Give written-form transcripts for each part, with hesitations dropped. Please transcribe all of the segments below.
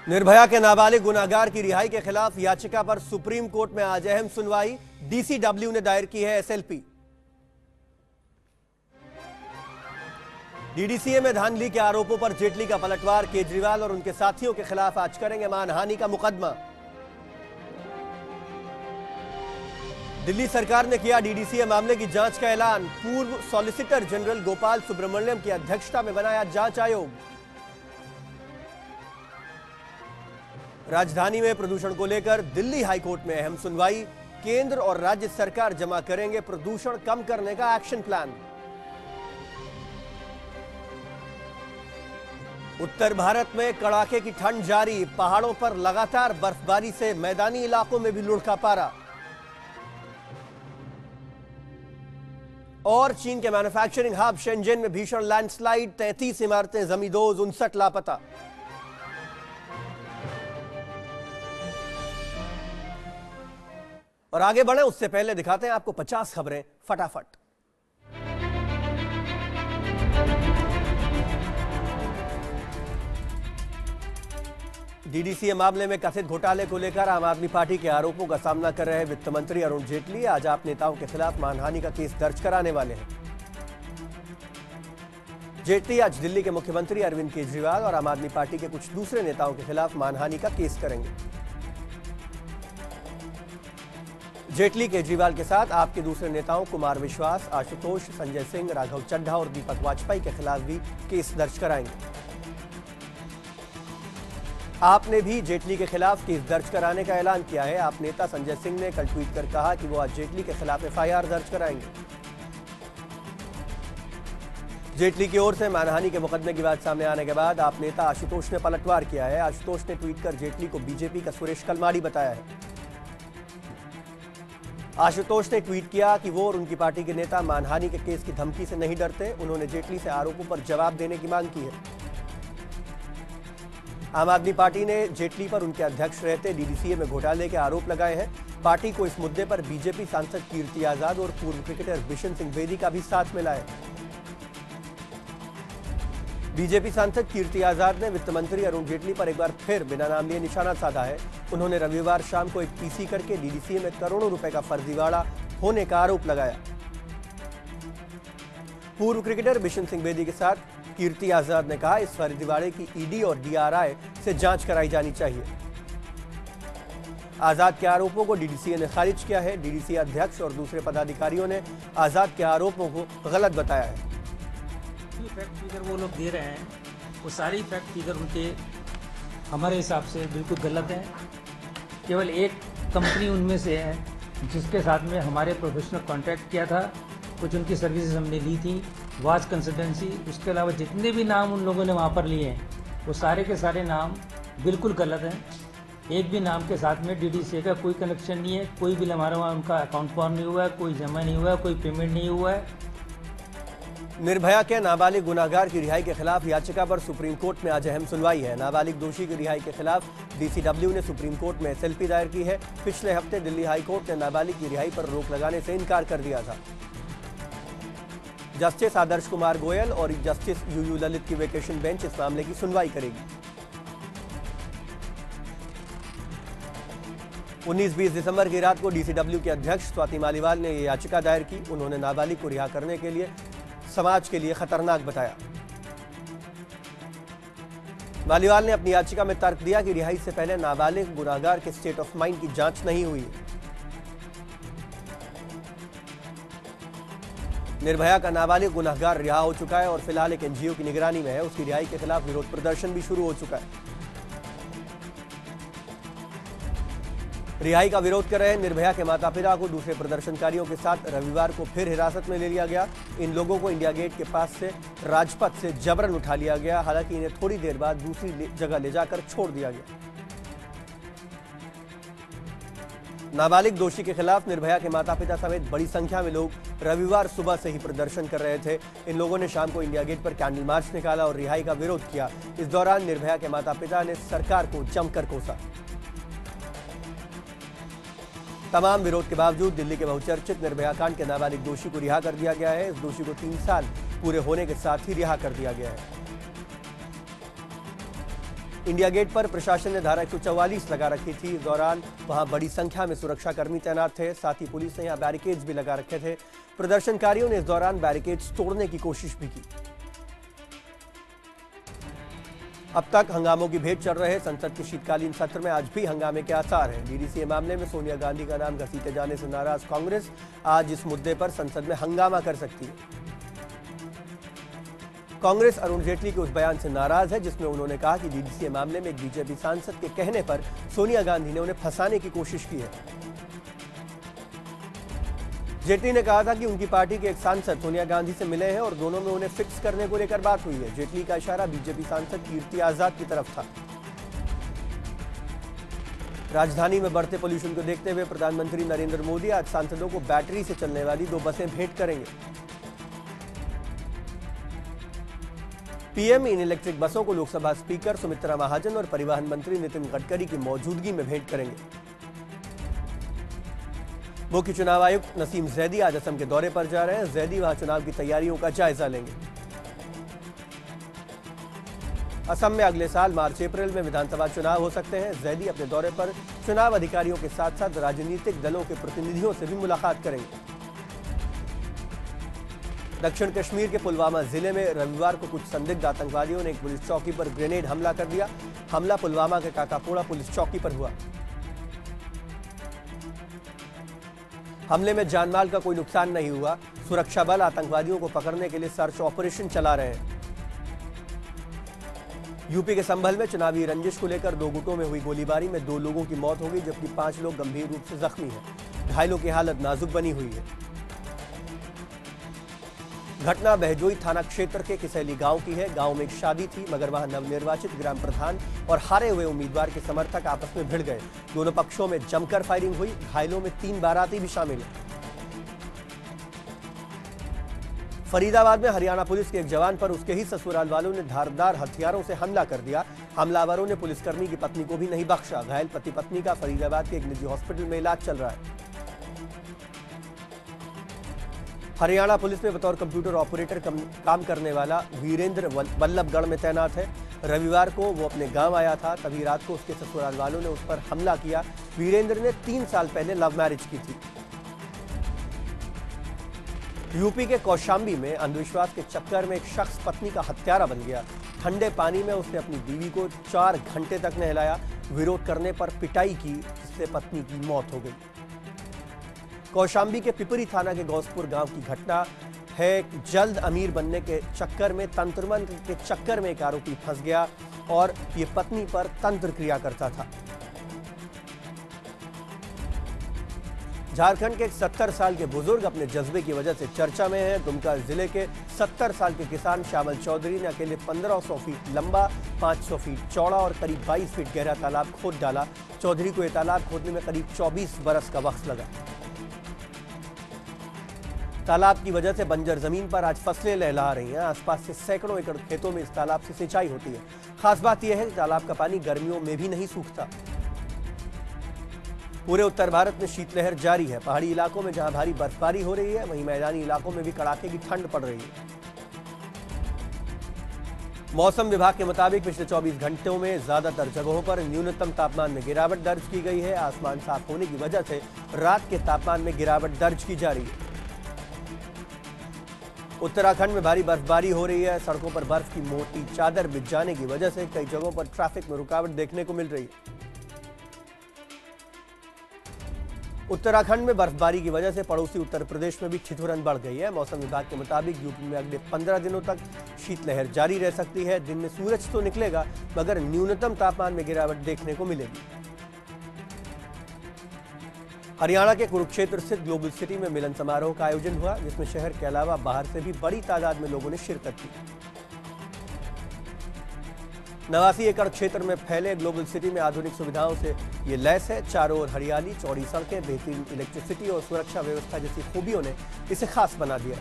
निर्भया के नाबालिग गुनाहगार की रिहाई के खिलाफ याचिका पर सुप्रीम कोर्ट में आज अहम सुनवाई। डीसीडब्ल्यू ने दायर की है एसएलपी। डीडीसीए में धांधली के आरोपों पर जेटली का पलटवार। केजरीवाल और उनके साथियों के खिलाफ आज करेंगे मानहानि का मुकदमा। दिल्ली सरकार ने किया डीडीसीए मामले की जांच का ऐलान। पूर्व सॉलिसिटर जनरल गोपाल सुब्रमण्यम की अध्यक्षता में बनाया जांच आयोग। राजधानी में प्रदूषण को लेकर दिल्ली हाईकोर्ट में अहम सुनवाई। केंद्र और राज्य सरकार जमा करेंगे प्रदूषण कम करने का एक्शन प्लान। उत्तर भारत में कड़ाके की ठंड जारी। पहाड़ों पर लगातार बर्फबारी से मैदानी इलाकों में भी लुढ़का पारा। और चीन के मैन्युफैक्चरिंग हब शेंजन में भीषण लैंडस्लाइड। 33 इमारतें जमींदोज, 59 लापता। और आगे बढ़े उससे पहले दिखाते हैं आपको 50 खबरें फटाफट। डीडीसीए मामले में कथित घोटाले को लेकर आम आदमी पार्टी के आरोपों का सामना कर रहे वित्त मंत्री अरुण जेटली आज आप नेताओं के खिलाफ मानहानि का केस दर्ज कराने वाले हैं। जेटली आज दिल्ली के मुख्यमंत्री अरविंद केजरीवाल और आम आदमी पार्टी के कुछ दूसरे नेताओं के खिलाफ मानहानि का केस करेंगे। जेटली केजरीवाल के साथ आपके दूसरे नेताओं कुमार विश्वास, आशुतोष, संजय सिंह, राघव चड्ढा और दीपक वाजपेयी के खिलाफ भी केस दर्ज कराएंगे। आपने भी जेटली के खिलाफ केस दर्ज कराने का ऐलान किया है। आप नेता संजय सिंह ने कल ट्वीट कर कहा कि वो आज जेटली के खिलाफ एफआईआर दर्ज कराएंगे। जेटली की ओर से मानहानि के मुकदमे की बात सामने आने के बाद आप नेता आशुतोष ने पलटवार किया है। आशुतोष ने ट्वीट कर जेटली को बीजेपी का सुरेश कलमाड़ी बताया है। आशुतोष ने ट्वीट किया कि वो और उनकी पार्टी के नेता मानहानि के केस की धमकी से नहीं डरते। उन्होंने जेटली से आरोपों पर जवाब देने की मांग की है। आम आदमी पार्टी ने जेटली पर उनके अध्यक्ष रहते डीडीसीए में घोटाले के आरोप लगाए हैं। पार्टी को इस मुद्दे पर बीजेपी सांसद कीर्ति आजाद और पूर्व क्रिकेटर बिशन सिंह बेदी का भी साथ मिला है। बीजेपी सांसद कीर्ति आजाद ने वित्त मंत्री अरुण जेटली पर एक बार फिर बिना नाम लिए निशाना साधा है। उन्होंने रविवार शाम को एक पीसी करके डीडीसीए में करोड़ों रुपए का फर्जीवाड़ा होने का आरोप लगाया। पूर्व क्रिकेटर बिशन सिंह बेदी के साथ कीर्ति आजाद ने कहा इस फर्जीवाड़े की ईडी और डीआरआई से जांच कराई जानी चाहिए। आजाद के आरोपों को डीडीसीए ने खारिज किया है। डीडीसीए अध्यक्ष और दूसरे पदाधिकारियों ने आजाद के आरोपों को गलत बताया है। फैक्ट फिगर वो लोग दे रहे हैं वो सारी फैक्ट फिगर उनके हमारे हिसाब से बिल्कुल गलत है। केवल एक कंपनी उनमें से है जिसके साथ में हमारे प्रोफेशनल कॉन्ट्रैक्ट किया था, कुछ उनकी सर्विसेज हमने ली थी, वाज कंसल्टेंसी। उसके अलावा जितने भी नाम उन लोगों ने वहाँ पर लिए हैं वो सारे के सारे नाम बिल्कुल गलत हैं। एक भी नाम के साथ में डीडीसीए का कोई कनेक्शन नहीं है। कोई बिल हमारा वहाँ उनका अकाउंट फॉर्म नहीं हुआ है, कोई जमा नहीं हुआ है, कोई पेमेंट नहीं हुआ है। निर्भया के नाबालिग गुनाहगार की रिहाई के खिलाफ याचिका पर सुप्रीम कोर्ट में आज अहम सुनवाई है। नाबालिग दोषी की रिहाई के खिलाफ डीसीडब्ल्यू ने सुप्रीम कोर्ट में एसएलपी दायर की है। पिछले हफ्ते दिल्ली हाईकोर्ट ने नाबालिग की रिहाई पर रोक लगाने से इनकार कर दिया था। जस्टिस आदर्श कुमार गोयल और जस्टिस यूयू ललित की वेकेशन बेंच इस मामले की सुनवाई करेगी। 19-20 दिसंबर की रात को डीसीडब्ल्यू के अध्यक्ष स्वाति मालीवाल ने यह याचिका दायर की। उन्होंने नाबालिग को रिहा करने के लिए समाज के लिए खतरनाक बताया। मालीवाल ने अपनी याचिका में तर्क दिया कि रिहाई से पहले नाबालिग गुनाहगार के स्टेट ऑफ माइंड की जांच नहीं हुई। निर्भया का नाबालिग गुनाहगार रिहा हो चुका है और फिलहाल एक एनजीओ की निगरानी में है। उसकी रिहाई के खिलाफ विरोध प्रदर्शन भी शुरू हो चुका है। रिहाई का विरोध कर रहे निर्भया के माता पिता को दूसरे प्रदर्शनकारियों के साथ रविवार को फिर हिरासत में ले लिया गया। इन लोगों को इंडिया गेट के पास से राजपथ से जबरन उठा लिया गया। हालांकि इन्हें थोड़ी देर बाद दूसरी जगह ले जाकर छोड़ दिया गया। नाबालिग दोषी के खिलाफ निर्भया के माता पिता समेत बड़ी संख्या में लोग रविवार सुबह से ही प्रदर्शन कर रहे थे। इन लोगों ने शाम को इंडिया गेट पर कैंडल मार्च निकाला और रिहाई का विरोध किया। इस दौरान निर्भया के माता पिता ने सरकार को जमकर कोसा। तमाम विरोध के बावजूद दिल्ली के बहुचर्चित निर्भया कांड के नाबालिग दोषी को रिहा कर दिया गया है। इस दोषी को 3 साल पूरे होने के साथ ही रिहा कर दिया गया है। इंडिया गेट पर प्रशासन ने धारा 144 लगा रखी थी। इस दौरान वहां बड़ी संख्या में सुरक्षाकर्मी तैनात थे। साथ ही पुलिस ने यहां बैरिकेड्स भी लगा रखे थे। प्रदर्शनकारियों ने इस दौरान बैरिकेड्स तोड़ने की कोशिश भी की। अब तक हंगामों की भेंट चल रहे संसद के शीतकालीन सत्र में आज भी हंगामे के आसार हैं। डीडीसीए मामले में सोनिया गांधी का नाम घसीटे जाने से नाराज कांग्रेस आज इस मुद्दे पर संसद में हंगामा कर सकती है। कांग्रेस अरुण जेटली के उस बयान से नाराज है जिसमें उन्होंने कहा कि डीडीसीए मामले में एक बीजेपी सांसद के कहने पर सोनिया गांधी ने उन्हें फंसाने की कोशिश की है। जेटली ने कहा था कि उनकी पार्टी के एक सांसद सोनिया गांधी से मिले हैं और दोनों में उन्हें फिक्स करने को लेकर बात हुई है। जेटली का इशारा बीजेपी सांसद कीर्ति आजाद की तरफ था। राजधानी में बढ़ते पोल्यूशन को देखते हुए प्रधानमंत्री नरेंद्र मोदी आज सांसदों को बैटरी से चलने वाली 2 बसें भेंट करेंगे। पीएम इन इलेक्ट्रिक बसों को लोकसभा स्पीकर सुमित्रा महाजन और परिवहन मंत्री नितिन गडकरी की मौजूदगी में भेंट करेंगे। मुख्य चुनाव आयुक्त नसीम जैदी आज असम के दौरे पर जा रहे हैं। जैदी वहां चुनाव की तैयारियों का जायजा लेंगे। असम में अगले साल मार्च-अप्रैल में विधानसभा चुनाव हो सकते हैं। जैदी अपने दौरे पर चुनाव अधिकारियों के साथ साथ राजनीतिक दलों के प्रतिनिधियों से भी मुलाकात करेंगे। दक्षिण कश्मीर के पुलवामा जिले में रविवार को कुछ संदिग्ध आतंकवादियों ने एक पुलिस चौकी पर ग्रेनेड हमला कर दिया। हमला पुलवामा के काकापोड़ा पुलिस चौकी पर हुआ। हमले में जानमाल का कोई नुकसान नहीं हुआ। सुरक्षा बल आतंकवादियों को पकड़ने के लिए सर्च ऑपरेशन चला रहे हैं। यूपी के संभल में चुनावी रंजिश को लेकर 2 गुटों में हुई गोलीबारी में 2 लोगों की मौत हो गई जबकि 5 लोग गंभीर रूप से जख्मी हैं। घायलों की हालत नाजुक बनी हुई है। घटना बहजोई थाना क्षेत्र के किसैली गांव की है। गांव में एक शादी थी मगर वहां नवनिर्वाचित ग्राम प्रधान और हारे हुए उम्मीदवार के समर्थक आपस में भिड़ गए। दोनों पक्षों में जमकर फायरिंग हुई। घायलों में 3 बाराती भी शामिल हैं। फरीदाबाद में हरियाणा पुलिस के एक जवान पर उसके ही ससुराल वालों ने धारदार हथियारों से हमला कर दिया। हमलावरों ने पुलिसकर्मी की पत्नी को भी नहीं बख्शा। घायल पति पत्नी का फरीदाबाद के एक निजी हॉस्पिटल में इलाज चल रहा है। हरियाणा पुलिस में बतौर कंप्यूटर ऑपरेटर काम करने वाला वीरेंद्र बल्लभगढ़ में तैनात है। रविवार को वो अपने गांव आया था, तभी रात को उसके ससुराल वालों ने उस पर हमला किया। वीरेंद्र ने 3 साल पहले लव मैरिज की थी। यूपी के कौशाम्बी में अंधविश्वास के चक्कर में एक शख्स पत्नी का हत्यारा बन गया। ठंडे पानी में उसने अपनी बीवी को 4 घंटे तक नहलाया। विरोध करने पर पिटाई की जिससे पत्नी की मौत हो गई। कौशाम्बी के पिपरी थाना के गौसपुर गांव की घटना है। जल्द अमीर बनने के चक्कर में तंत्र मंत्र के चक्कर में एक आरोपी फंस गया और ये पत्नी पर तंत्र क्रिया करता था। झारखंड के एक 70 साल के बुजुर्ग अपने जज्बे की वजह से चर्चा में हैं। दुमका जिले के 70 साल के किसान श्यामल चौधरी ने अकेले 1500 फीट लंबा, 500 फीट चौड़ा और करीब 22 फीट गहरा तालाब खोद डाला। चौधरी को यह तालाब खोदने में करीब 24 बरस का वक्त लगा। तालाब की वजह से बंजर जमीन पर आज फसलें लहलहा रही हैं। आसपास से सैकड़ों एकड़ खेतों में इस तालाब से सिंचाई होती है। खास बात यह है कि तालाब का पानी गर्मियों में भी नहीं सूखता। पूरे उत्तर भारत में शीतलहर जारी है। पहाड़ी इलाकों में जहां भारी बर्फबारी हो रही है वहीं मैदानी इलाकों में भी कड़ाके की ठंड पड़ रही है। मौसम विभाग के मुताबिक पिछले 24 घंटों में ज्यादातर जगहों पर न्यूनतम तापमान में गिरावट दर्ज की गई है। आसमान साफ होने की वजह से रात के तापमान में गिरावट दर्ज की जा रही है। उत्तराखंड में भारी बर्फबारी हो रही है। सड़कों पर बर्फ की मोटी चादर बिछ जाने की वजह से कई जगहों पर ट्रैफिक में रुकावट देखने को मिल रही है। उत्तराखंड में बर्फबारी की वजह से पड़ोसी उत्तर प्रदेश में भी ठिठुरन बढ़ गई है। मौसम विभाग के मुताबिक यूपी में अगले 15 दिनों तक शीतलहर जारी रह सकती है। दिन में सूरज तो निकलेगा मगर न्यूनतम तापमान में गिरावट देखने को मिलेगी। हरियाणा के कुरुक्षेत्र स्थित ग्लोबल सिटी में मिलन समारोह का आयोजन हुआ जिसमें शहर के अलावा बाहर से भी बड़ी तादाद में लोगों ने शिरकत की। 89 एकड़ क्षेत्र में फैले ग्लोबल सिटी में आधुनिक सुविधाओं से ये लैस है। चारों ओर हरियाली, चौड़ी सड़कें, बेहतरीन इलेक्ट्रिसिटी और सुरक्षा व्यवस्था जैसी खूबियों ने इसे खास बना दिया।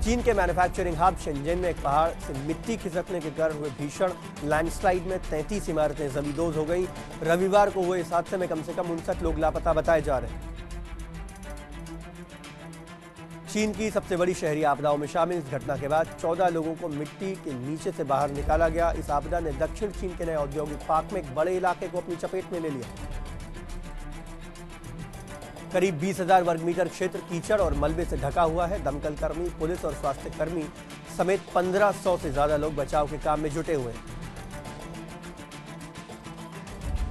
चीन के मैन्युफैक्चरिंग हब शेंजन में एक पहाड़ से मिट्टी खिसकने के कारण हुए भीषण लैंडस्लाइड में 33 इमारतें जमींदोज हो गई। रविवार को हुए इस हादसे में कम से कम 59 लोग लापता बताए जा रहे हैं। चीन की सबसे बड़ी शहरी आपदाओं में शामिल इस घटना के बाद 14 लोगों को मिट्टी के नीचे से बाहर निकाला गया। इस आपदा ने दक्षिण चीन के नए औद्योगिक पार्क में एक बड़े इलाके को अपनी चपेट में ले लिया। करीब 20,000 वर्ग मीटर क्षेत्र कीचड़ और मलबे से ढका हुआ है। दमकल कर्मी, पुलिस और स्वास्थ्य कर्मी समेत 1500 से ज्यादा लोग बचाव के काम में जुटे हुए हैं।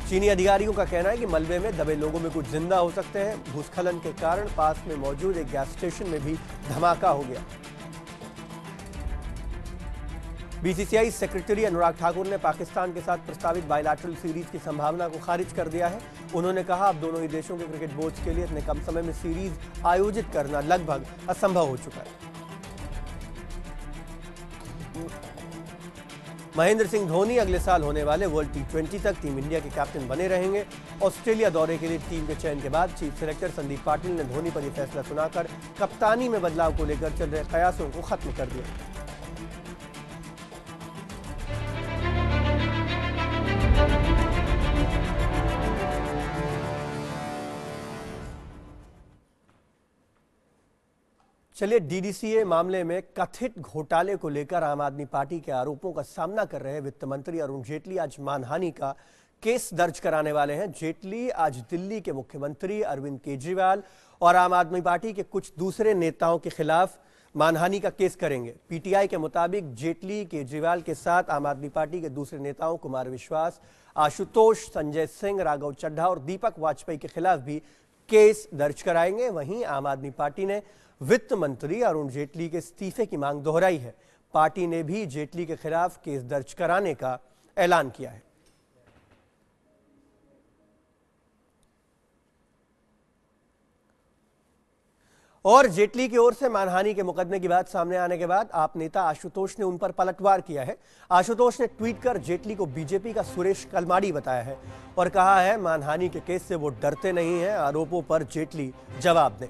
चीनी अधिकारियों का कहना है कि मलबे में दबे लोगों में कुछ जिंदा हो सकते हैं। भूस्खलन के कारण पास में मौजूद एक गैस स्टेशन में भी धमाका हो गया। बीसीसीआई सेक्रेटरी अनुराग ठाकुर ने पाकिस्तान के साथ प्रस्तावित बायलैटरल सीरीज की संभावना को खारिज कर दिया है। उन्होंने कहा, अब दोनों ही देशों के क्रिकेट बोर्ड्स के लिए इतने कम समय में सीरीज आयोजित करना लगभग असंभव हो चुका है। महेंद्र सिंह धोनी अगले साल होने वाले वर्ल्ड T20 तक टीम इंडिया के कैप्टन बने रहेंगे। ऑस्ट्रेलिया दौरे के लिए टीम के चयन के बाद चीफ सेलेक्टर संदीप पाटिल ने धोनी पर यह फैसला सुनाकर कप्तानी में बदलाव को लेकर चल रहे कयासों को खत्म कर दिया। चलिए, डीडीसीए मामले में कथित घोटाले को लेकर आम आदमी पार्टी के आरोपों का सामना कर रहे वित्त मंत्री अरुण जेटली आज मानहानि का केस दर्ज कराने वाले हैं। जेटली आज दिल्ली के मुख्यमंत्री अरविंद केजरीवाल और आम आदमी पार्टी के कुछ दूसरे नेताओं के खिलाफ मानहानि का केस करेंगे। पीटीआई के मुताबिक जेटली केजरीवाल के साथ आम आदमी पार्टी के दूसरे नेताओं कुमार विश्वास, आशुतोष, संजय सिंह, राघव चड्ढा और दीपक वाजपेयी के खिलाफ भी केस दर्ज कराएंगे। वहीं आम आदमी पार्टी ने वित्त मंत्री अरुण जेटली के इस्तीफे की मांग दोहराई है। पार्टी ने भी जेटली के खिलाफ केस दर्ज कराने का ऐलान किया है। और जेटली की ओर से मानहानि के मुकदमे की बात सामने आने के बाद आप नेता आशुतोष ने उन पर पलटवार किया है। आशुतोष ने ट्वीट कर जेटली को बीजेपी का सुरेश कलमाड़ी बताया है और कहा है, मानहानि के केस से वो डरते नहीं हैं, आरोपों पर जेटली जवाब दें।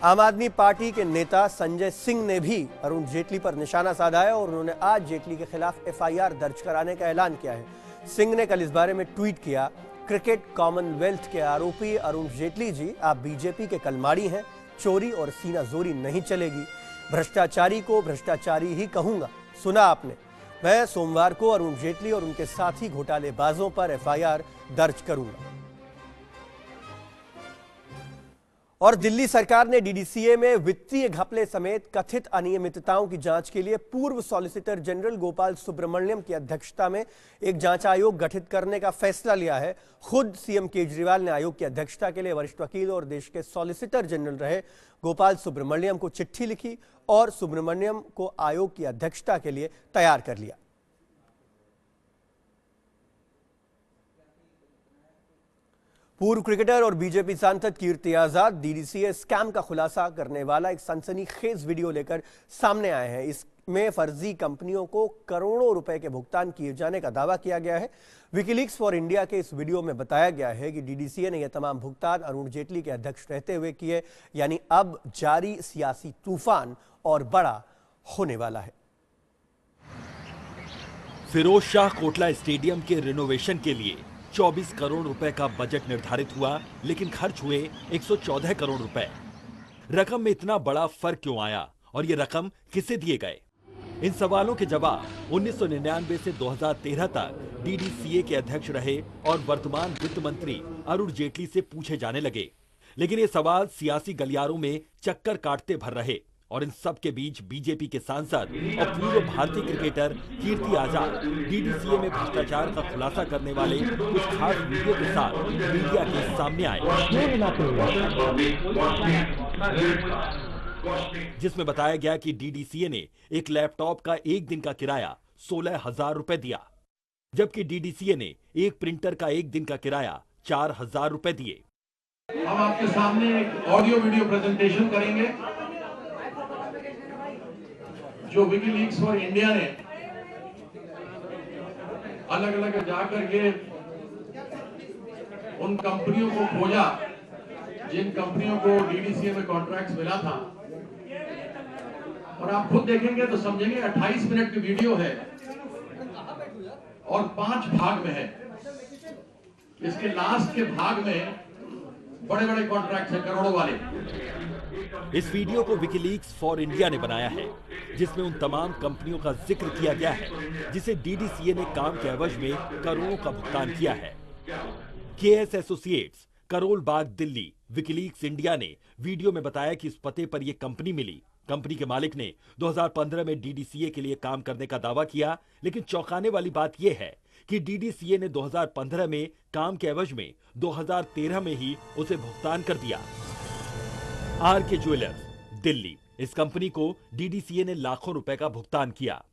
आम आदमी पार्टी के नेता संजय सिंह ने भी अरुण जेटली पर निशाना साधा है और उन्होंने आज जेटली के खिलाफ एफआईआर दर्ज कराने का ऐलान किया है। सिंह ने कल इस बारे में ट्वीट किया, क्रिकेट कॉमनवेल्थ के आरोपी अरुण जेटली जी, आप बीजेपी के कलमाड़ी हैं। चोरी और सीनाजोरी नहीं चलेगी। भ्रष्टाचारी को भ्रष्टाचारी ही कहूंगा। सुना आपने, मैं सोमवार को अरुण जेटली और उनके साथी घोटालेबाजों पर एफआईआर दर्ज करूंगा। और दिल्ली सरकार ने डीडीसीए में वित्तीय घपले समेत कथित अनियमितताओं की जांच के लिए पूर्व सॉलिसिटर जनरल गोपाल सुब्रमण्यम की अध्यक्षता में एक जांच आयोग गठित करने का फैसला लिया है। खुद सीएम केजरीवाल ने आयोग की अध्यक्षता के लिए वरिष्ठ वकील और देश के सॉलिसिटर जनरल रहे गोपाल सुब्रमण्यम को चिट्ठी लिखी और सुब्रमण्यम को आयोग की अध्यक्षता के लिए तैयार कर लिया। पूर्व क्रिकेटर और बीजेपी सांसद कीर्ति आजाद डीडीसीए स्कैम का खुलासा करने वाला एक सनसनीखेज वीडियो लेकर सामने आए हैं। इसमें फर्जी कंपनियों को करोड़ों रुपए के भुगतान किए जाने का दावा किया गया है। विकीलीक्स फॉर इंडिया के इस वीडियो में बताया गया है कि डीडीसीए ने यह तमाम भुगतान अरुण जेटली के अध्यक्ष रहते हुए किए, यानी अब जारी सियासी तूफान और बड़ा होने वाला है। फिरोज शाह कोटला स्टेडियम के रिनोवेशन के लिए 24 करोड़ रुपए का बजट निर्धारित हुआ, लेकिन खर्च हुए 114 करोड़ रुपए। रकम में इतना बड़ा फर्क क्यों आया और ये रकम किसे दिए गए? इन सवालों के जवाब 1999 से 2013 तक डीडीसीए के अध्यक्ष रहे और वर्तमान वित्त मंत्री अरुण जेटली से पूछे जाने लगे। लेकिन ये सवाल सियासी गलियारों में चक्कर काटते भर रहे और इन सब के बीच बीजेपी के सांसद और पूर्व भारतीय क्रिकेटर कीर्ति आजाद डीडीसीए में भ्रष्टाचार का खुलासा करने वाले कुछ खास वीडियो के साथ मीडिया के सामने आए, जिसमें बताया गया कि डीडीसीए ने एक लैपटॉप का एक दिन का किराया 16,000 रुपए दिया, जबकि डीडीसीए ने एक प्रिंटर का एक दिन का किराया 4,000 रुपए दिए। हम आपके सामने एक ऑडियो वीडियो प्रेजेंटेशन करेंगे जो विकीलीक्स फॉर इंडिया ने अलग अलग जाकर के उन कंपनियों को खोजा जिन कंपनियों को डीडीसीए में कॉन्ट्रैक्ट्स मिला था, और आप खुद देखेंगे तो समझेंगे 28 मिनट की वीडियो है और 5 भाग में है। इसके लास्ट के भाग में बड़े बड़े कॉन्ट्रैक्ट है करोड़ों वाले। इस वीडियो को विकीलीक्स फॉर इंडिया ने बनाया है, जिसमें उन तमाम कंपनियों का जिक्र किया गया है जिसे डीडीसीए ने काम के एवज में करोड़ों का भुगतान किया है। KS associates, Karol Bagh, Delhi. WikiLeaks India ने वीडियो में बताया कि इस पते पर यह कंपनी मिली। कंपनी के मालिक ने 2015 में डीडीसीए के लिए काम करने का दावा किया, लेकिन चौंकाने वाली बात यह है कि डीडीसीए ने 2015 में काम के एवज में 2013 में ही उसे भुगतान कर दिया। आरके ज्वेलर्स, दिल्ली। इस कंपनी को डीडीसीए ने लाखों रुपए का भुगतान किया।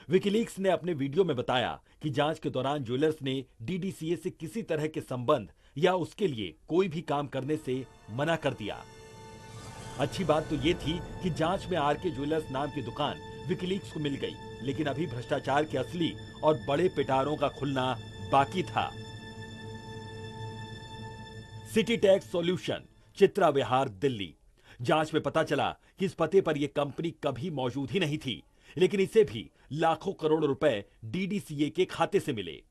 विकीलीक्स ने अपने वीडियो में बताया कि जांच के दौरान ज्वेलर्स ने डीडीसीए से किसी तरह के संबंध या उसके लिए कोई भी काम करने से मना कर दिया। अच्छी बात तो यह थी कि जांच में आरके ज्वेलर्स नाम की दुकान विकीलीक्स को मिल गई, लेकिन अभी भ्रष्टाचार के असली और बड़े पिटारों का खुलना बाकी था। सिटी टैक्स सॉल्यूशन, चित्रा विहार, दिल्ली। जांच में पता चला कि इस पते पर यह कंपनी कभी मौजूद ही नहीं थी, लेकिन इसे भी लाखों करोड़ रुपए डीडीसीए के खाते से मिले।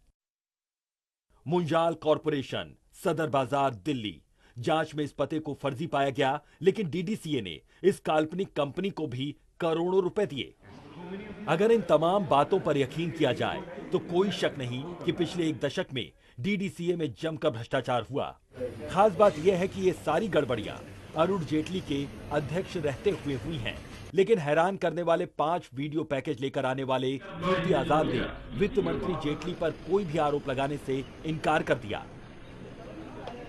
मुंजाल कॉरपोरेशन, सदर बाजार, दिल्ली। जांच में इस पते को फर्जी पाया गया, लेकिन डीडीसीए ने इस काल्पनिक कंपनी को भी करोड़ों रुपए दिए। अगर इन तमाम बातों पर यकीन किया जाए तो कोई शक नहीं कि पिछले एक दशक में डीडीसीए में जमकर भ्रष्टाचार हुआ। खास बात यह है कि ये सारी गड़बड़ियां अरुण जेटली के अध्यक्ष रहते हुए हुई हैं, लेकिन हैरान करने वाले 5 वीडियो पैकेज लेकर आने वाले कीर्ति आजाद ने वित्त मंत्री जेटली पर कोई भी आरोप लगाने से इनकार कर दिया।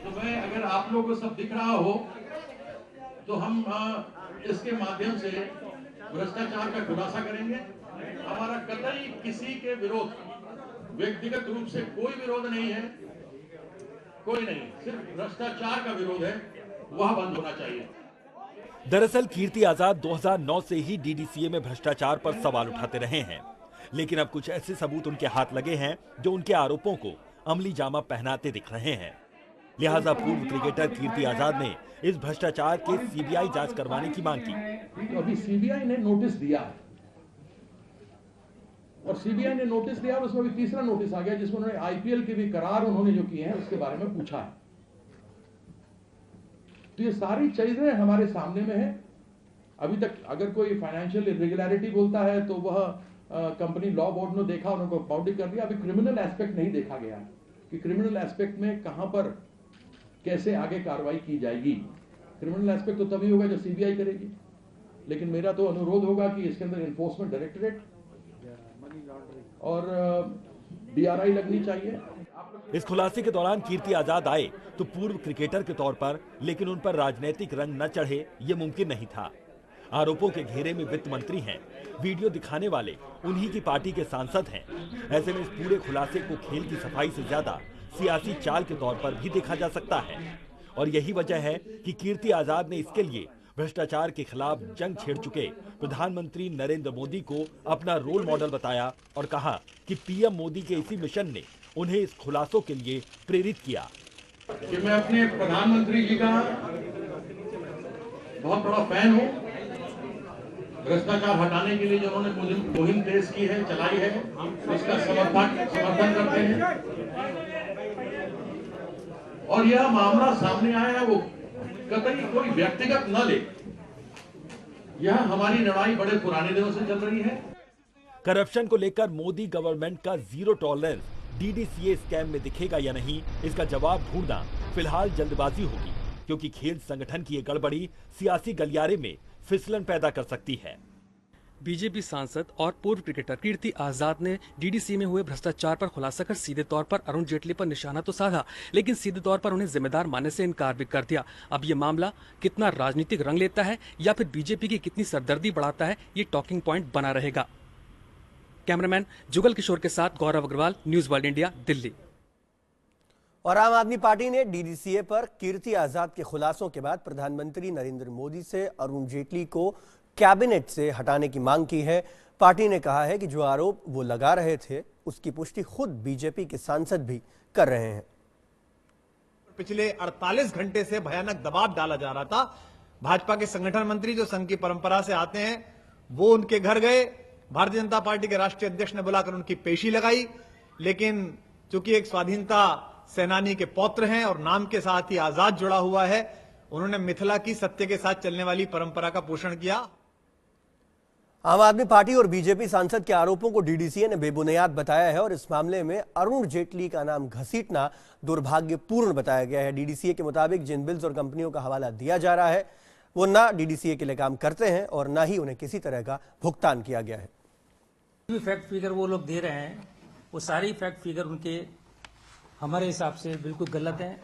तो मैं, अगर आप लोगों को सब दिख रहा हो तो हम इसके माध्यम से भ्रष्टाचार का खुलासा करेंगे। हमारा कतई किसी के विरोध, व्यक्तिगत रूप से कोई विरोध नहीं है, कोई नहीं, सिर्फ भ्रष्टाचार का विरोध है, वह बंद होना चाहिए। दरअसल कीर्ति आजाद 2009 से ही डीडीसीए में भ्रष्टाचार पर सवाल उठाते रहे हैं, लेकिन अब कुछ ऐसे सबूत उनके हाथ लगे हैं जो उनके आरोपों को अमली जामा पहनाते दिख रहे हैं। लिहाजा पूर्व क्रिकेटर कीर्ति आजाद ने इस भ्रष्टाचार के सीबीआई जांच करवाने की मांग की। तो अभी सीबीआई ने नोटिस दिया और सीबीआई ने नोटिस दिया और उसमें भी तीसरा नोटिस आ गया जिसमें उन्होंने आईपीएल के भी करार उन्होंने जो किए हैं उसके बारे में पूछा है। तो ये सारी चीजें हमारे सामने में है। अभी तक अगर कोई फाइनेंशियल इरेगुलरिटी बोलता है तो वह कंपनी लॉ बोर्ड ने देखा, उनको बाउंड्री कर दिया। अभी क्रिमिनल एस्पेक्ट नहीं देखा गया कि क्रिमिनल एस्पेक्ट में कहां पर कैसे आगे कार्रवाई की जाएगी। क्रिमिनल एस्पेक्ट तो तभी होगा जब सीबीआई करेगी, लेकिन मेरा तो अनुरोध होगा कि इसके अंदर एनफोर्समेंट डायरेक्टरेट और डीआरआई लगनी चाहिए। इस खुलासे के दौरान कीर्ति आजाद आए तो पूर्व क्रिकेटर के तौर पर, लेकिन उन पर राजनीतिक रंग न चढ़े ये मुमकिन नहीं था। आरोपों के घेरे में वित्त मंत्री हैं, वीडियो दिखाने वाले उन्हीं की पार्टी के सांसद हैं। ऐसे में इस पूरे खुलासे को खेल की सफाई से ज्यादा सियासी चाल के तौर पर भी देखा जा सकता है, और यही वजह है कि कीर्ति आजाद ने इसके लिए भ्रष्टाचार के खिलाफ जंग छेड़ चुके प्रधानमंत्री नरेंद्र मोदी को अपना रोल मॉडल बताया और कहा कि पीएम मोदी के इसी मिशन ने उन्हें इस खुलासों के लिए प्रेरित किया। कि मैं अपने प्रधानमंत्री जी का बहुत बड़ा फैन हूं। भ्रष्टाचार हटाने के लिए जो उन्होंने मुहिम तेज की है, चलाई है, उसका समर्थन करते हैं। और यह मामला सामने आया है वो कतई कोई व्यक्तिगत न ले, यह हमारी लड़ाई बड़े पुराने दिनों से चल रही है। करप्शन को लेकर मोदी गवर्नमेंट का जीरो टॉलरेंस डीडीसीए स्कैम में दिखेगा या नहीं, इसका जवाब ढूंढना फिलहाल जल्दबाजी होगी, क्योंकि खेल संगठन की ये गड़बड़ी सियासी गलियारे में फिसलन पैदा कर सकती है। बीजेपी सांसद और पूर्व क्रिकेटर कीर्ति आजाद ने डीडीसी में हुए भ्रष्टाचार पर खुलासा कर सीधे तौर पर अरुण जेटली पर निशाना तो साधा, लेकिन सीधे तौर पर उन्हें जिम्मेदार मानने से इनकार भी कर दिया। अब ये मामला कितना राजनीतिक रंग लेता है या फिर बीजेपी की कितनी सरदर्दी बढ़ाता है, ये टॉकिंग पॉइंट बना रहेगा। कैमरामैन जुगल किशोर के साथ Gaurav Agarwal, news world India, Delhi. और आम आदमी पार्टी ने डीडीसीए पर कीर्ति आजाद के खुलासों के बाद प्रधानमंत्री नरेंद्र मोदी से अरुण जेटली को कैबिनेट से हटाने की मांग की है। पार्टी ने कहा है कि जो आरोप वो लगा रहे थे उसकी पुष्टि खुद बीजेपी के सांसद भी कर रहे हैं। पिछले 48 घंटे से भयानक दबाव डाला जा रहा था। भाजपा के संगठन मंत्री जो संघ की परंपरा से आते हैं वो उनके घर गए, भारतीय जनता पार्टी के राष्ट्रीय अध्यक्ष ने बुलाकर उनकी पेशी लगाई, लेकिन चूंकि एक स्वाधीनता सेनानी के पौत्र हैं और नाम के साथ ही आजाद जुड़ा हुआ है। उन्होंने मिथिला की सत्य के साथ चलने वाली परंपरा का पोषण किया। आम आदमी पार्टी और बीजेपी सांसद के आरोपों को डीडीसीए ने बेबुनियाद बताया है और इस मामले में अरुण जेटली का नाम घसीटना दुर्भाग्यपूर्ण बताया गया है। डीडीसीए के मुताबिक जिन बिल्स और कंपनियों का हवाला दिया जा रहा है वो ना डीडीसीए के लिए काम करते हैं और ना ही उन्हें किसी तरह का भुगतान किया गया है। जो फैक्ट फिगर वो लोग दे रहे हैं वो सारी फैक्ट फिगर उनके हमारे हिसाब से बिल्कुल गलत हैं।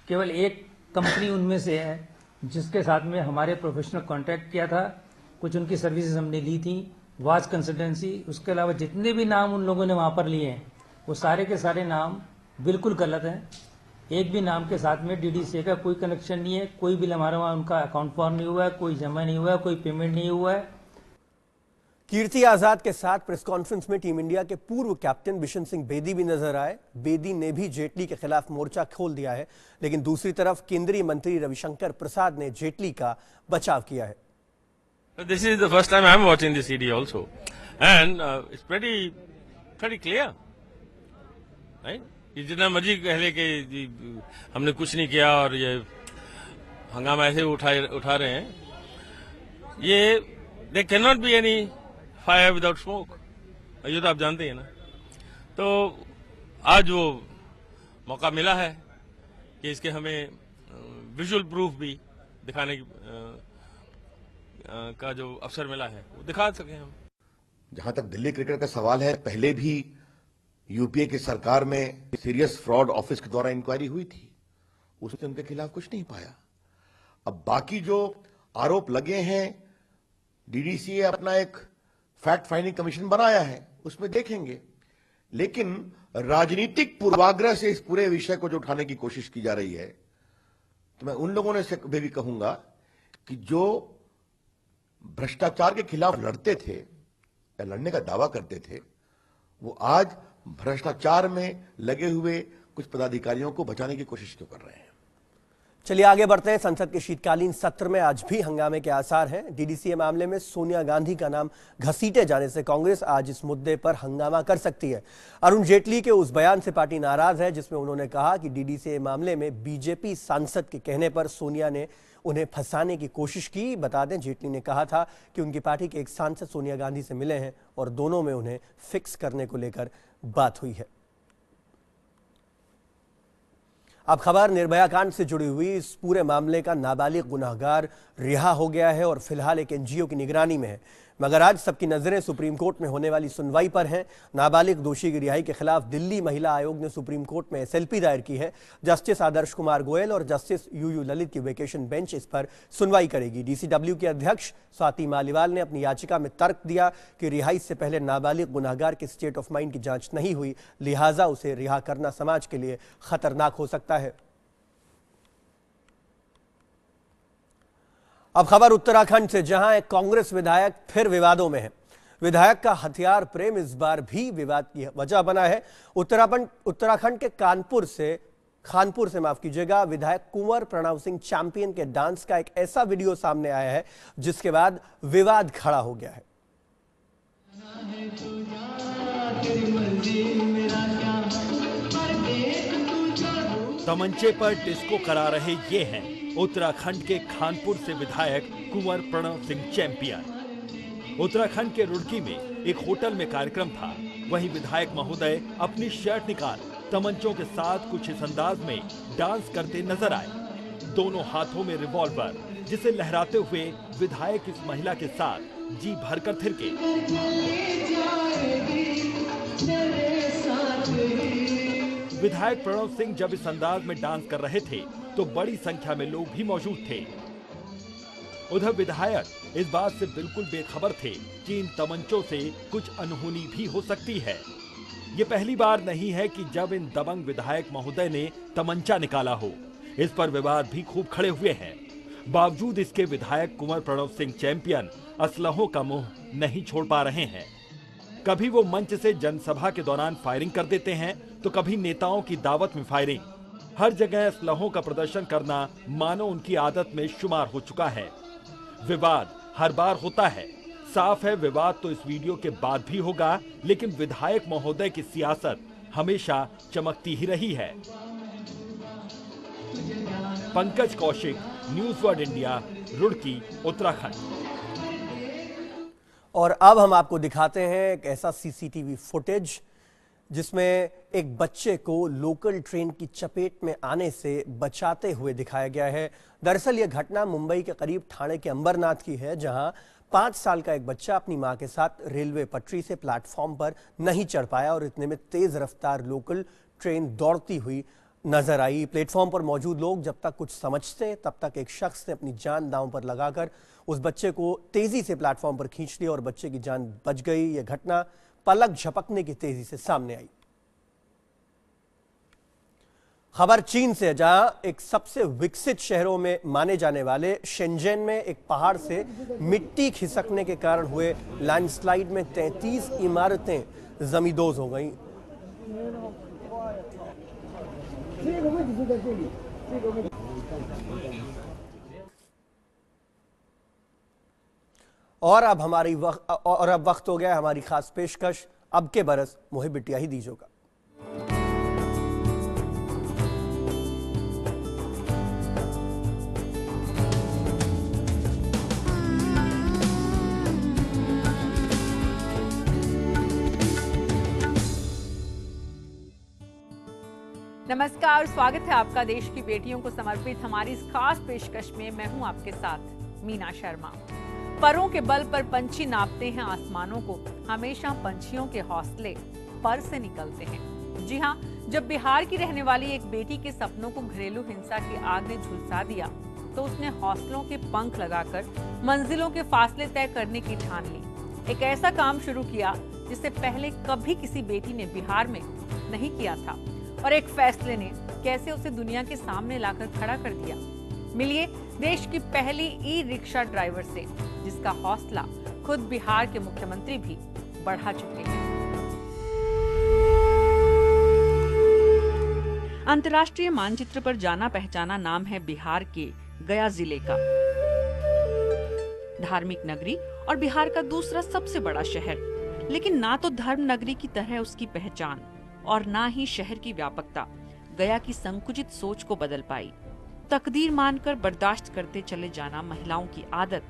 केवल एक कंपनी उनमें से है जिसके साथ में हमारे प्रोफेशनल कॉन्ट्रैक्ट किया था, कुछ उनकी सर्विसेज हमने ली थी, वाज कंसल्टेंसी। उसके अलावा जितने भी नाम उन लोगों ने वहां पर लिए हैं वो सारे के सारे नाम बिल्कुल गलत हैं। एक भी नाम के साथ में डीडीसीए का कोई कनेक्शन नहीं है, कोई बिल हमारे वहां उनका अकाउंट फॉर्म नहीं हुआ है, कोई जमा नहीं हुआ है, कोई पेमेंट नहीं हुआ है। कीर्ति आजाद के साथ प्रेस कॉन्फ्रेंस में टीम इंडिया के पूर्व कैप्टन बिशन सिंह बेदी भी नजर आए। बेदी ने भी जेटली के खिलाफ मोर्चा खोल दिया है, लेकिन दूसरी तरफ केंद्रीय मंत्री रविशंकर प्रसाद ने जेटली का बचाव किया है। This is the first time I'm watching this CD also, and it's pretty clear, right? ये जितना मर्जी कह ले कि हमने कुछ नहीं किया और ये हंगामा ऐसे उठा रहे हैं, ये there cannot be any fire without smoke, ये तो आप जानते हैं ना। तो आज वो मौका मिला है कि इसके हमें विजुअल प्रूफ भी दिखाने का जो अवसर मिला है वो दिखा सके हम। जहां तक दिल्ली क्रिकेट का सवाल है, पहले भी यूपीए की सरकार में सीरियस फ्रॉड ऑफिस के द्वारा इंक्वायरी हुई थी, उसने उनके खिलाफ कुछ नहीं पाया। अब बाकी जो आरोप लगे हैं, डीडीसीए अपना एक फैक्ट फाइंडिंग कमीशन बनाया है, उसमें देखेंगे। लेकिन राजनीतिक पूर्वाग्रह से इस पूरे विषय को जो उठाने की कोशिश की जा रही है, तो मैं उन लोगों से भी कहूंगा कि जो भ्रष्टाचार के खिलाफ लड़ते थे या लड़ने का दावा करते थे, वो आज भ्रष्टाचार में लगे हुए कुछ पदाधिकारियों को बचाने की कोशिश क्यों कर रहे हैं। चलिए आगे बढ़ते हैं। संसद के शीतकालीन सत्र में आज भी हंगामे के आसार हैं। डीडीसीए मामले में सोनिया गांधी का नाम घसीटे जाने से कांग्रेस आज इस मुद्दे पर हंगामा कर सकती है। अरुण जेटली के उस बयान से पार्टी नाराज है जिसमें उन्होंने कहा कि डीडीसीए मामले में बीजेपी सांसद के कहने पर सोनिया ने उन्हें फंसाने की कोशिश की। बता दें, जेटली ने कहा था कि उनकी पार्टी के एक सांसद सोनिया गांधी से मिले हैं और दोनों में उन्हें फिक्स करने को लेकर बात हुई है। अब खबर निर्भया कांड से जुड़ी हुई। इस पूरे मामले का नाबालिग गुनाहगार रिहा हो गया है और फिलहाल एक एनजीओ की निगरानी में है, मगर आज सबकी नजरें सुप्रीम कोर्ट में होने वाली सुनवाई पर हैं। नाबालिग दोषी की रिहाई के खिलाफ दिल्ली महिला आयोग ने सुप्रीम कोर्ट में एसएलपी दायर की है। जस्टिस आदर्श कुमार गोयल और जस्टिस यूयू ललित की वेकेशन बेंच इस पर सुनवाई करेगी। डीसीडब्ल्यू के अध्यक्ष स्वाति मालीवाल ने अपनी याचिका में तर्क दिया कि रिहाई से पहले नाबालिग गुनाहगार के स्टेट ऑफ माइंड की जांच नहीं हुई, लिहाजा उसे रिहा करना समाज के लिए खतरनाक हो सकता है। अब खबर उत्तराखंड से, जहां एक कांग्रेस विधायक फिर विवादों में है। विधायक का हथियार प्रेम इस बार भी विवाद की वजह बना है। उत्तराखंड के खानपुर से माफ कीजिएगा, विधायक कुंवर प्रणव सिंह चैंपियन के डांस का एक ऐसा वीडियो सामने आया है जिसके बाद विवाद खड़ा हो गया है। तमंचे पर डिस्को करा रहे ये हैं उत्तराखंड के खानपुर से विधायक कुंवर प्रणव सिंह चैंपियन। उत्तराखंड के रुड़की में एक होटल में कार्यक्रम था, वहीं विधायक महोदय अपनी शर्ट निकाल तमंचों के साथ कुछ इस अंदाज में डांस करते नजर आए। दोनों हाथों में रिवॉल्वर, जिसे लहराते हुए विधायक इस महिला के साथ जी भरकर थिरके। विधायक प्रणव सिंह जब इस अंदाज में डांस कर रहे थे तो बड़ी संख्या में लोग भी मौजूद थे। उधर विधायक इस बात से बिल्कुल बेखबर थे कि इन तमंचों से कुछ अनहोनी भी हो सकती है। ये पहली बार नहीं है कि जब इन दबंग विधायक महोदय ने तमंचा निकाला हो। इस पर विवाद भी खूब खड़े हुए हैं। बावजूद इसके विधायक कुंवर प्रणव सिंह चैंपियन असलहों का मुंह नहीं छोड़ पा रहे हैं। कभी वो मंच से जनसभा के दौरान फायरिंग कर देते हैं तो कभी नेताओं की दावत में फायरिंग। हर जगह असलहों का प्रदर्शन करना मानो उनकी आदत में शुमार हो चुका है। विवाद हर बार होता है। साफ है विवाद तो इस वीडियो के बाद भी होगा, लेकिन विधायक महोदय की सियासत हमेशा चमकती ही रही है। Pankaj Kaushik, news world India, Roorkee, Uttarakhand. और अब हम आपको दिखाते हैं एक ऐसा सीसीटीवी फुटेज जिसमें एक बच्चे को लोकल ट्रेन की चपेट में आने से बचाते हुए दिखाया गया है। दरअसल यह घटना मुंबई के करीब ठाणे के अंबरनाथ की है, जहां 5 साल का एक बच्चा अपनी मां के साथ रेलवे पटरी से प्लेटफॉर्म पर नहीं चढ़ पाया और इतने में तेज रफ्तार लोकल ट्रेन दौड़ती हुई नजर आई। प्लेटफॉर्म पर मौजूद लोग जब तक कुछ समझते तब तक एक शख्स ने अपनी जान दांव पर लगाकर उस बच्चे को तेजी से प्लेटफॉर्म पर खींच लिया और बच्चे की जान बच गई। यह घटना पलक झपकने की तेजी से सामने आई। खबर चीन से, जहां एक सबसे विकसित शहरों में माने जाने वाले शेंजेन में एक पहाड़ से मिट्टी खिसकने के कारण हुए लैंडस्लाइड में 33 इमारतें जमींदोज हो गईं। और अब वक्त हो गया हमारी खास पेशकश अब के बरस मोहे बिटिया ही दीजो का। नमस्कार, स्वागत है आपका देश की बेटियों को समर्पित हमारी इस खास पेशकश में। मैं हूं आपके साथ मीना शर्मा। परों के बल पर पंछी नापते हैं आसमानों को, हमेशा पंछियों के हौसले पर से निकलते हैं। जी हां, जब बिहार की रहने वाली एक बेटी के सपनों को घरेलू हिंसा की आग ने झुलसा दिया तो उसने हौसलों के पंख लगाकर मंजिलों के फासले तय करने की ठान ली। एक ऐसा काम शुरू किया जिससे पहले कभी किसी बेटी ने बिहार में नहीं किया था और एक फैसले ने कैसे उसे दुनिया के सामने लाकर खड़ा कर दिया। मिलिए देश की पहली ई रिक्शा ड्राइवर से, जिसका हौसला खुद बिहार के मुख्यमंत्री भी बढ़ा चुके हैं। अंतर्राष्ट्रीय मानचित्र पर जाना पहचाना नाम है बिहार के गया जिले का। धार्मिक नगरी और बिहार का दूसरा सबसे बड़ा शहर, लेकिन ना तो धर्म नगरी की तरह उसकी पहचान और ना ही शहर की व्यापकता गया की संकुचित सोच को बदल पाई। तकदीर मानकर बर्दाश्त करते चले जाना महिलाओं की आदत।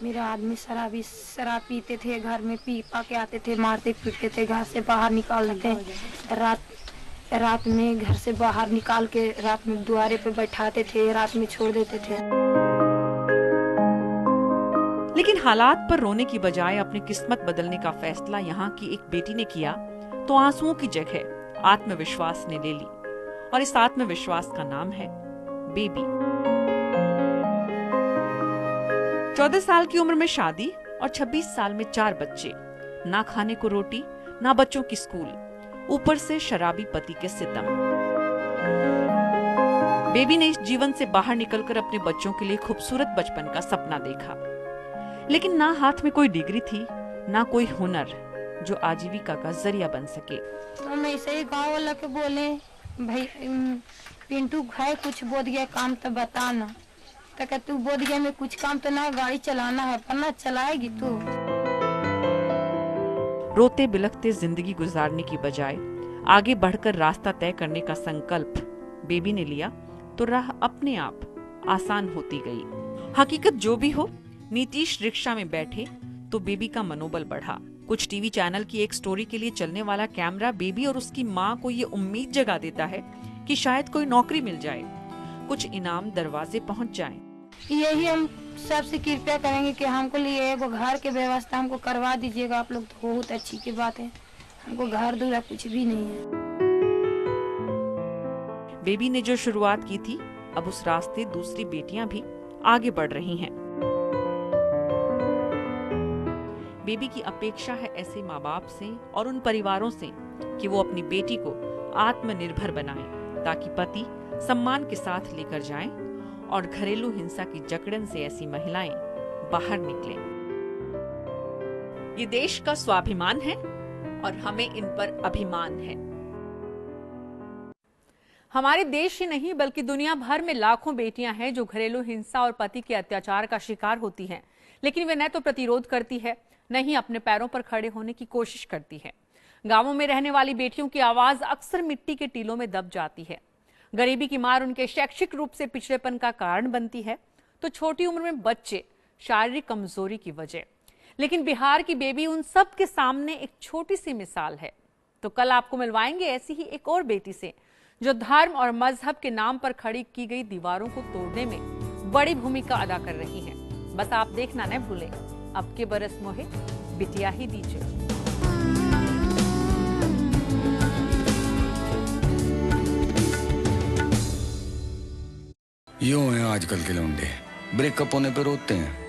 मेरा आदमी शराब पीते थे, घर में पी पा के आते थे, मारते पीटते थे, घर से बाहर निकाल देते, रात में घर से बाहर निकाल के रात में द्वारे पे बैठाते थे, रात में छोड़ देते थे। लेकिन हालात पर रोने की बजाय अपनी किस्मत बदलने का फैसला यहाँ की एक बेटी ने किया तो आंसुओं की जगह आत्मविश्वास ने ले ली, और इस आत्मविश्वास का नाम है बेबी। 14 साल की उम्र में शादी और 26 साल में 4 बच्चे, ना खाने को रोटी, ना बच्चों की स्कूल, ऊपर से शराबी पति के सितम। बेबी ने इस जीवन से बाहर निकलकर अपने बच्चों के लिए खूबसूरत बचपन का सपना देखा, लेकिन ना हाथ में कोई डिग्री थी, ना कोई हुनर जो आजीविका का जरिया बन सके। तो मैं ऐसे ही गाँव वाला के बोले, भाई पिंटू है कुछ बोध गया काम तो बता ना। तो कहते तू बोध गया में कुछ काम तो ना, गाड़ी चलाना है, पन्ना चलाएगी तू। रोते बिलखते जिंदगी गुजारने की बजाय आगे बढ़कर रास्ता तय करने का संकल्प बेबी ने लिया तो राह अपने आप आसान होती गई। हकीकत जो भी हो, नीतीश रिक्शा में बैठे तो बेबी का मनोबल बढ़ा। कुछ टीवी चैनल की एक स्टोरी के लिए चलने वाला कैमरा बेबी और उसकी माँ को ये उम्मीद जगा देता है कि शायद कोई नौकरी मिल जाए, कुछ इनाम दरवाजे पहुँच जाए। यही हम सबसे कृपया करेंगे कि हमको लिए एगो घर के व्यवस्था हमको करवा दीजिएगा आप लोग, तो बहुत अच्छी की बात है। हमको घर दूरा कुछ भी नहीं है। बेबी ने जो शुरुआत की थी, अब उस रास्ते दूसरी बेटियां भी आगे बढ़ रही हैं। बेबी की अपेक्षा है ऐसे माँ बाप से और उन परिवारों से कि वो अपनी बेटी को आत्मनिर्भर बनाएं, ताकि पति सम्मान के साथ लेकर जाएं और घरेलू हिंसा की जकड़न से ऐसी महिलाएं बाहर निकलें। ये देश का स्वाभिमान है और हमें इन पर अभिमान है। हमारे देश ही नहीं बल्कि दुनिया भर में लाखों बेटियां हैं जो घरेलू हिंसा और पति के अत्याचार का शिकार होती हैं, लेकिन वे न तो प्रतिरोध करती है, न ही अपने पैरों पर खड़े होने की कोशिश करती है। गांवों में रहने वाली बेटियों की आवाज अक्सर मिट्टी के टीलों में दब जाती है। गरीबी की मार उनके शैक्षिक रूप से पिछड़ेपन का कारण बनती है, तो छोटी उम्र में बच्चे शारीरिक कमजोरी की वजह। लेकिन बिहार की बेबी उन सब के सामने एक छोटी सी मिसाल है। तो कल आपको मिलवाएंगे ऐसी ही एक और बेटी से, जो धर्म और मजहब के नाम पर खड़ी की गई दीवारों को तोड़ने में बड़ी भूमिका अदा कर रही है। बस आप देखना न भूलें। अब के बरस मोहे बिटिया ही दीजिए। यूं हैं आजकल के लौंडे, ब्रेकअप होने पे रोते हैं,